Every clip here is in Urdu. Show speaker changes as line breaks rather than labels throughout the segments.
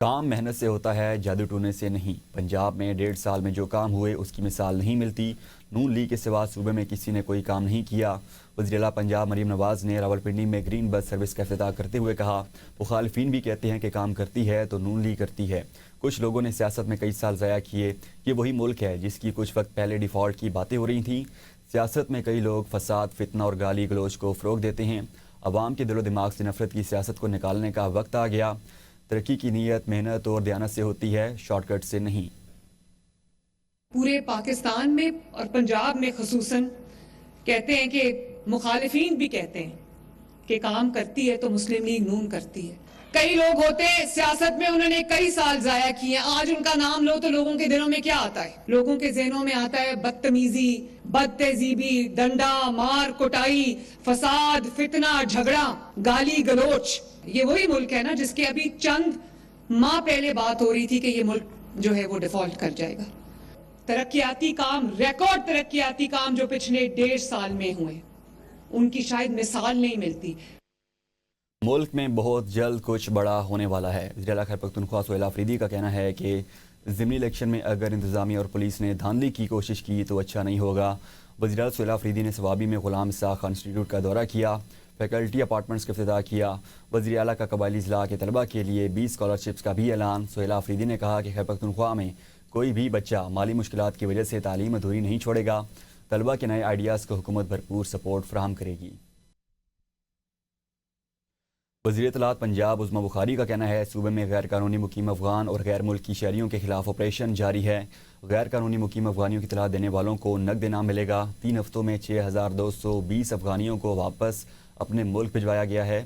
کام محنت سے ہوتا ہے، جادو ٹونے سے نہیں۔ پنجاب میں 1.5 سال میں جو کام ہوئے اس کی مثال نہیں ملتی۔ نون لیگ کے سوا صوبے میں کسی نے کوئی کام نہیں کیا۔ وزیر اعلیٰ پنجاب مریم نواز نے راولپنڈی میں گرین بس سروس کا افتتاح کرتے ہوئے کہا، مخالفین بھی کہتے ہیں کہ کام کرتی ہے تو نون لیگ کرتی ہے۔ کچھ لوگوں نے سیاست میں کئی سال ضائع کیے۔ یہ وہی ملک ہے جس کی کچھ وقت پہلے ڈیفالٹ کی باتیں ہو رہی تھیں۔ سیاست میں کئی لوگ فساد، فتنہ اور گالی گلوچ کو فروغ دیتے ہیں۔ عوام کے دل و دماغ سے نفرت کی سیاست کو نکالنے کا وقت آ گیا۔ ترقی کی نیت محنت اور دیانت سے ہوتی ہے، شارٹ کٹ سے نہیں۔
پورے پاکستان میں اور پنجاب میں خصوصاً کہتے ہیں کہ مخالفین بھی کہتے ہیں کہ کام کرتی ہے تو مسلم لیگ نون کرتی ہے۔ کئی لوگ ہوتے ہیں سیاست میں انہوں نے کئی سال ضائع کیے ہیں، آج ان کا نام لو تو لوگوں کے دلوں میں کیا آتا ہے؟ لوگوں کے ذہنوں میں آتا ہے بدتمیزی، بد تہذیبی، ڈنڈا مار کٹائی، فساد، فتنہ، جھگڑا، گالی گلوچ۔ یہ وہی ملک ہے نا جس کے ابھی چند ماہ پہلے بات ہو رہی تھی کہ یہ ملک جو ہے وہ ڈیفالٹ کر جائے گا۔ ترقیاتی کام، ریکارڈ ترقیاتی کام جو پچھلے 1.5 سال میں ہوئے، ان کی شاید مثال نہیں ملتی۔
ملک میں بہت جلد کچھ بڑا ہونے والا ہے۔ وزیر اعلیٰ خیبر پختونخوا سہیل آفریدی کا کہنا ہے کہ ضمنی الیکشن میں اگر انتظامیہ اور پولیس نے دھاندلی کی کوشش کی تو اچھا نہیں ہوگا۔ وزیر اعلیٰ سہیل آفریدی نے سوابی میں غلام اسحاق خان انسٹیٹیوٹ کا دورہ کیا، فیکلٹی اپارٹمنٹس کا افتتاح کیا۔ وزیر اعلیٰ کا قبائلی اضلاع کے طلبہ کے لیے 20 اسکالرشپس کا بھی اعلان۔ سہیل آفریدی نے کہا کہ خیبر پختونخوا میں کوئی بھی بچہ مالی مشکلات کی وجہ سے تعلیم ادھوری نہیں چھوڑے گا۔ طلبہ کے نئے آئیڈیاز کو حکومت بھرپور سپورٹ فراہم کرے گی۔ وزیر اطلاعات پنجاب عظمیٰ بخاری کا کہنا ہے، صوبے میں غیر قانونی مقیم افغان اور غیر ملکی شہریوں کے خلاف آپریشن جاری ہے۔ غیر قانونی مقیم افغانیوں کی اطلاع دینے والوں کو نقد انعام ملے گا۔ 3 ہفتوں میں 6220 افغانیوں کو واپس اپنے ملک بھجوایا گیا ہے۔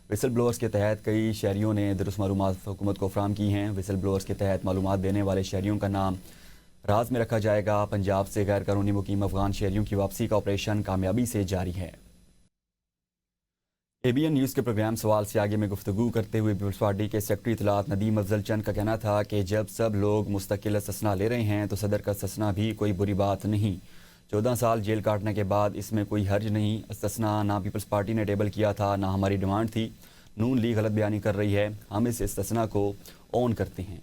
وسل بلورز کے تحت کئی شہریوں نے درست معلومات حکومت کو فراہم کی ہیں۔ وسل بلورز کے تحت معلومات دینے والے شہریوں کا نام راز میں رکھا جائے گا۔ پنجاب سے غیر قانونی مقیم افغان شہریوں کی واپسی کا آپریشن کامیابی سے جاری ہے۔ اے بی این نیوز کے پروگرام سوال سے آگے میں گفتگو کرتے ہوئے پیپلز پارٹی کے سیکرٹری اطلاعات ندیم افضل چند کا کہنا تھا کہ جب سب لوگ مستقل استثنا لے رہے ہیں تو صدر کا استثنا بھی کوئی بری بات نہیں۔ 14 سال جیل کاٹنے کے بعد اس میں کوئی حرج نہیں۔ استثنا نہ پیپلز پارٹی نے ٹیبل کیا تھا، نہ ہماری ڈیمانڈ تھی۔ نون لیگ غلط بیانی کر رہی ہے، ہم اس استثنا کو اون کرتے ہیں۔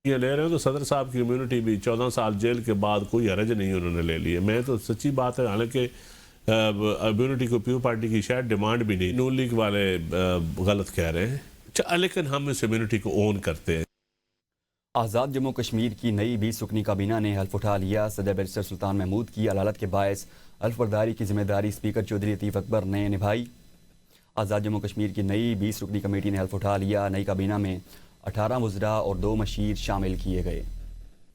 یہ لے رہے ہیں تو صدر صاحب کی کمیونٹی بھی 14 سال جیل کے بعد کوئی حرج نہیں انہوں نے لے لی ہے۔ میں تو سچی بات ہے، حالانکہ کمیونٹی کو پیو پارٹی کی شاید ڈیمانڈ بھی نہیں، نون لیگ والے غلط کہہ رہے ہیں، لیکن ہم اس کمیونٹی کو اون کرتے ہیں۔
آزاد جموں کشمیر کی نئی 20 رکنی کابینہ نے حلف اٹھا لیا۔ صدر بیرسٹر سلطان محمود کی علالت کے باعث حلف برداری کی ذمہ داری اسپیکر چودھری لطیف اکبر نے نبھائی۔ آزاد جموں کشمیر کی نئی 20 رکنی کمیٹی نے حلف اٹھا لیا۔ نئی کابینہ میں 18 وزراء اور 2 مشیر شامل کیے گئے۔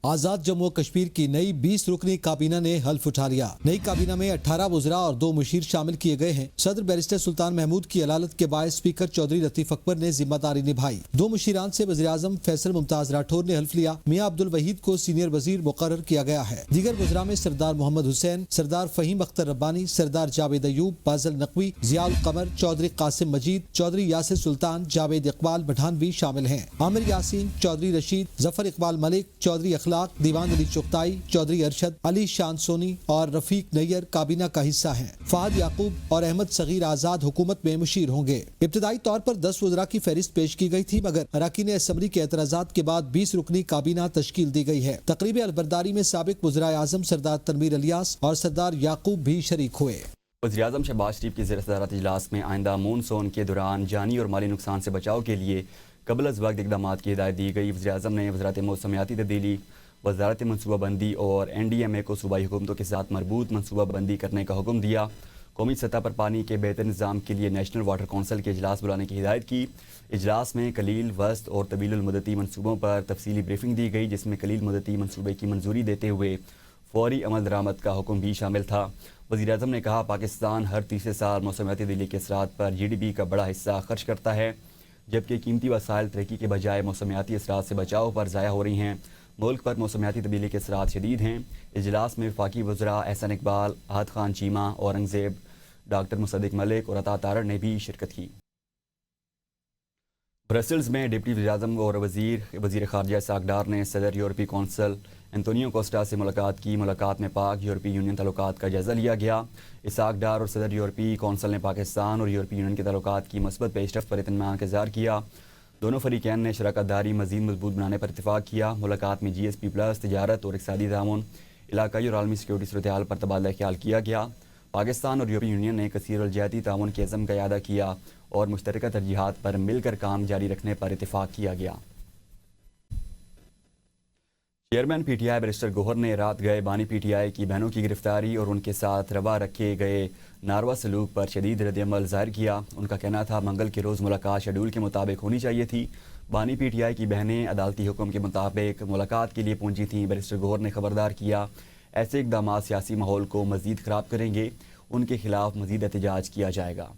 آزاد جموں کشمیر کی نئی 20 رکنی کابینہ نے حلف اٹھا لیا۔ نئی کابینہ میں 18 وزراء اور 2 مشیر شامل کیے گئے ہیں۔ صدر بیرسٹر سلطان محمود کی علالت کے باعث اسپیکر چودھری لطیف اکبر نے ذمہ داری نبھائی۔ 2 مشیران سے وزیر اعظم فیصل ممتاز راٹھور نے حلف لیا۔ میاں عبدالوحید کو سینئر وزیر مقرر کیا گیا ہے۔ دیگر وزراء میں سردار محمد حسین، سردار فہیم اختر ربانی، سردار جاوید ایوب، بازل نقوی، ضیاء القمر، چودھری قاسم مجید، چودھری یاسر سلطان، جاوید اقبال پٹھانوی شامل ہیں۔ عامر یاسین، چودھری رشید، ظفر اقبال ملک، چودھری اخلاق، دیوان علی چغتائی، چودھری ارشد، علی شان سونی اور رفیق نیر کابینہ کا حصہ ہیں۔ فہد یعقوب اور احمد صغیر آزاد حکومت میں مشیر ہوں گے۔ ابتدائی طور پر 10 وزراء کی فہرست پیش کی گئی تھی، مگر اراکین اسمبلی کے اعتراضات کے بعد 20 رکنی کابینہ تشکیل دی گئی ہے۔ تقریب البرداری میں سابق وزراء اعظم سردار تنویر الیاس اور سردار یعقوب بھی شریک ہوئے۔
وزیر اعظم شہباز شریف کی زیر صدارت اجلاس میں آئندہ مون سون کے دوران جانی اور مالی نقصان سے بچاؤ کے لیے قبل از وقت اقدامات کی ہدایت دی گئی۔ وزیر اعظم نے وزارت موسمیاتی تبدیلی، وزارت منصوبہ بندی اور این ڈی ایم اے کو صوبائی حکومتوں کے ساتھ مربوط منصوبہ بندی کرنے کا حکم دیا۔ قومی سطح پر پانی کے بہتر نظام کے لیے نیشنل واٹر کونسل کے اجلاس بلانے کی ہدایت کی۔ اجلاس میں قلیل، وسط اور طویل المدتی منصوبوں پر تفصیلی بریفنگ دی گئی، جس میں قلیل مدتی منصوبے کی منظوری دیتے ہوئے فوری عمل درآمد کا حکم بھی شامل تھا۔ وزیر اعظم نے کہا، پاکستان ہر تیسرے سال موسمیاتی تبدیلی کے اثرات پر جی ڈی پی کا بڑا حصہ خرچ کرتا ہے، جبکہ قیمتی وسائل ترقی کے بجائے موسمیاتی اثرات سے بچاؤ پر ضائع ہو رہی ہیں۔ ملک پر موسمیاتی تبدیلی کے اثرات شدید ہیں۔ اجلاس میں وفاقی وزراء احسن اقبال، احد خان چیمہ، اورنگزیب، ڈاکٹر مصدق ملک اور عطا تارڑ نے بھی شرکت کی۔ برسلز میں ڈپٹی وزیر اعظم اور وزیر خارجہ اسحاق ڈار نے صدر یورپی کونسل انتونیو کوسٹا سے ملاقات کی۔ ملاقات میں پاک یورپی یونین تعلقات کا جائزہ لیا گیا۔ اسحاق ڈار اور صدر یورپی کونسل نے پاکستان اور یورپی یونین کے تعلقات کی مثبت پیش رفت پر اطمینان کا اظہار کیا۔ دونوں فریقین نے شراکت داری مزید مضبوط بنانے پر اتفاق کیا. ملاقات میں GSP+, تجارت اور اقتصادی تعاون، علاقائی اور عالمی سیکورٹی صورتحال پر تبادلہ خیال کیا گیا. پاکستان اور یورپی یونین نے کثیر الجہتی تعاون کے عزم کا اعادہ کیا اور مشترکہ ترجیحات پر مل کر کام جاری رکھنے پر اتفاق کیا گیا. چیئرمین PTI بیرسٹر گوہر نے رات گئے بانی PTI کی بہنوں کی گرفتاری اور ان کے ساتھ روا رکھے گئے ناروا سلوک پر شدید رد عمل ظاہر کیا. ان کا کہنا تھا منگل کے روز ملاقات شیڈول کے مطابق ہونی چاہیے تھی. بانی PTI کی بہنیں عدالتی حکم کے مطابق ملاقات کے لیے پہنچی تھیں. بیرسٹر گوہر نے خبردار کیا ایسے اقدامات سیاسی ماحول کو مزید خراب کریں گے. ان کے خلاف مزید احتجاج کیا جائے گا.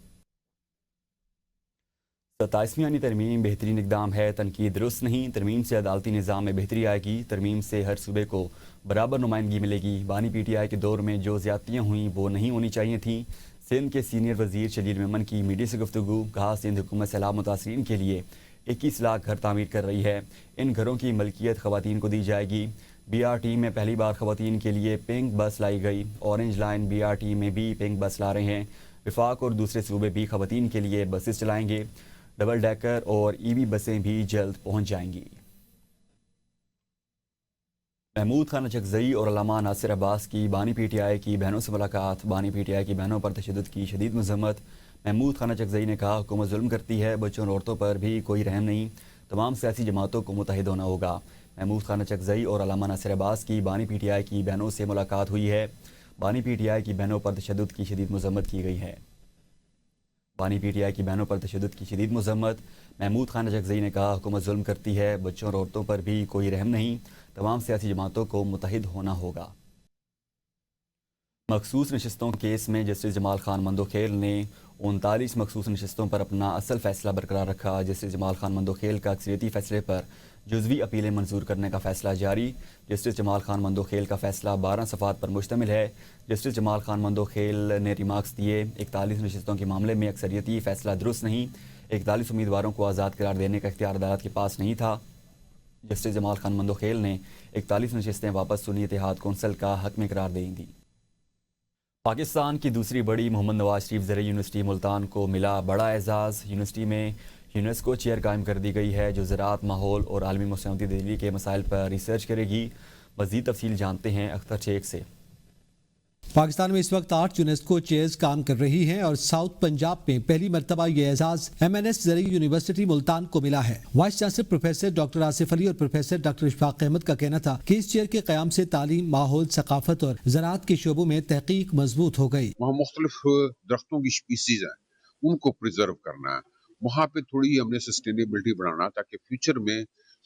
27ویں آئینی ترمیم بہترین اقدام ہے، تنقید درست نہیں. ترمیم سے عدالتی نظام میں بہتری آئے گی. ترمیم سے ہر صوبے کو برابر نمائندگی ملے گی. بانی PTI کے دور میں جو زیادتیاں ہوئیں وہ نہیں ہونی چاہیے تھیں. سندھ کے سینئر وزیر شلیل میمن کی میڈیا سے گفتگو. کہا سندھ حکومت سیلاب متاثرین کے لیے 21 لاکھ گھر تعمیر کر رہی ہے. ان گھروں کی ملکیت خواتین کو دی جائے گی. BRT میں پہلی بار خواتین کے لیے پنک بس لائی گئی. اورنج لائن BRT میں بھی پنک بس لا رہے ہیں. وفاق اور دوسرے صوبے بھی خواتین کے لیے بسز چلائیں گے. ڈبل ڈیکر اور EV بسیں بھی جلد پہنچ جائیں گی. محمود خان اچکزئی اور علامہ ناصر عباس کی بانی PTI کی بہنوں سے ملاقات. بانی PTI کی بہنوں پر تشدد کی شدید مذمت. محمود خان اچکزئی نے کہا حکومت ظلم کرتی ہے، بچوں اور عورتوں پر بھی کوئی رحم نہیں. تمام سیاسی جماعتوں کو متحد ہونا ہوگا. محمود خان اچکزئی اور علامہ ناصر عباس کی بانی PTI کی بہنوں سے ملاقات ہوئی ہے. بانی PTI کی بہنوں پر تشدد کی شدید مذمت کی گئی ہے. بانی PTI کی بہنوں پر تشدد کی شدید مذمت. محمود خان اچکزئی نے کہا حکومت ظلم کرتی ہے، بچوں اور عورتوں پر بھی کوئی رحم نہیں. تمام سیاسی جماعتوں کو متحد ہونا ہوگا. مخصوص نشستوں کیس میں جسٹس جمال خان مندوخیل نے 39 مخصوص نشستوں پر اپنا اصل فیصلہ برقرار رکھا. جسٹس جمال خان مندوخیل کا اکثریتی فیصلے پر جزوی اپیلیں منظور کرنے کا فیصلہ جاری. جسٹس جمال خان مندوخیل کا فیصلہ 12 صفحات پر مشتمل ہے. جسٹس جمال خان مندوخیل نے ریمارکس دیے 41 نشستوں کے معاملے میں اکثریتی فیصلہ درست نہیں. 41 امیدواروں کو آزاد قرار دینے کا اختیار عدالت کے پاس نہیں تھا. جسٹس جمال خان مندوخیل نے 41 نشستیں واپس سنی اتحاد کونسل کا حق میں قرار دیں دیں. پاکستان کی دوسری بڑی محمد نواز شریف زرعی یونیورسٹی ملتان کو ملا بڑا اعزاز. یونیورسٹی میں یونیسکو چیئر قائم کر دی گئی ہے جو زراعت، ماحول اور عالمی مساواتی تبدیلی کے مسائل پر ریسرچ کرے گی. مزید تفصیل جانتے ہیں اختر شیخ سے.
پاکستان میں اس وقت 8 یونیسکو چیئرز کام کر رہی ہیں اور ساؤتھ پنجاب میں پہلی مرتبہ یہ اعزاز MNS زرعی یونیورسٹی ملتان کو ملا ہے. Vice chancellor professor doctor Asif Ali اور پروفیسر ڈاکٹر اشفاق احمد کا کہنا تھا کہ اس چیئر کے قیام سے تعلیم، ماحول، ثقافت اور زراعت کے شعبوں میں تحقیق مضبوط ہو گئی.
وہاں مختلف درختوں کی سپیسیز ہیں، ان کو پریزرو کرنا ہے. وہاں پہ تھوڑی ہم نے سسٹینیبلٹی بڑھانا تاکہ فیوچر میں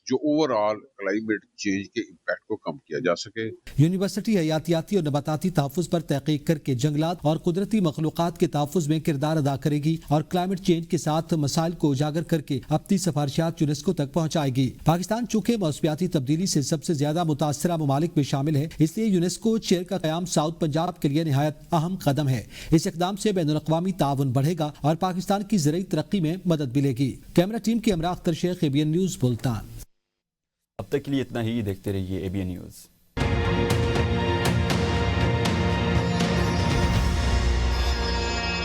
جو اوور آل کلائمیٹ چینج کے امپیکٹ کو کم کیا جا سکے.
یونیورسٹی حیاتیاتی اور نباتاتی تحفظ پر تحقیق کر کے جنگلات اور قدرتی مخلوقات کے تحفظ میں کردار ادا کرے گی اور کلائمیٹ چینج کے ساتھ مسائل کو اجاگر کر کے اپنی سفارشات یونیسکو تک پہنچائے گی. پاکستان چونکہ موسمیاتی تبدیلی سے سب سے زیادہ متاثرہ ممالک میں شامل ہے، اس لیے یونیسکو چیئر کا قیام ساؤتھ پنجاب کے لیے نہایت اہم قدم ہے. اس اقدام سے بین الاقوامی تعاون بڑھے گا اور پاکستان کی زرعی ترقی میں مدد ملے گی. کیمرہ ٹیم کے ہمراہ اختر شیخ، ABN نیوز ملتان.
اب تک کے لیے اتنا ہی. دیکھتے رہیے ABN نیوز.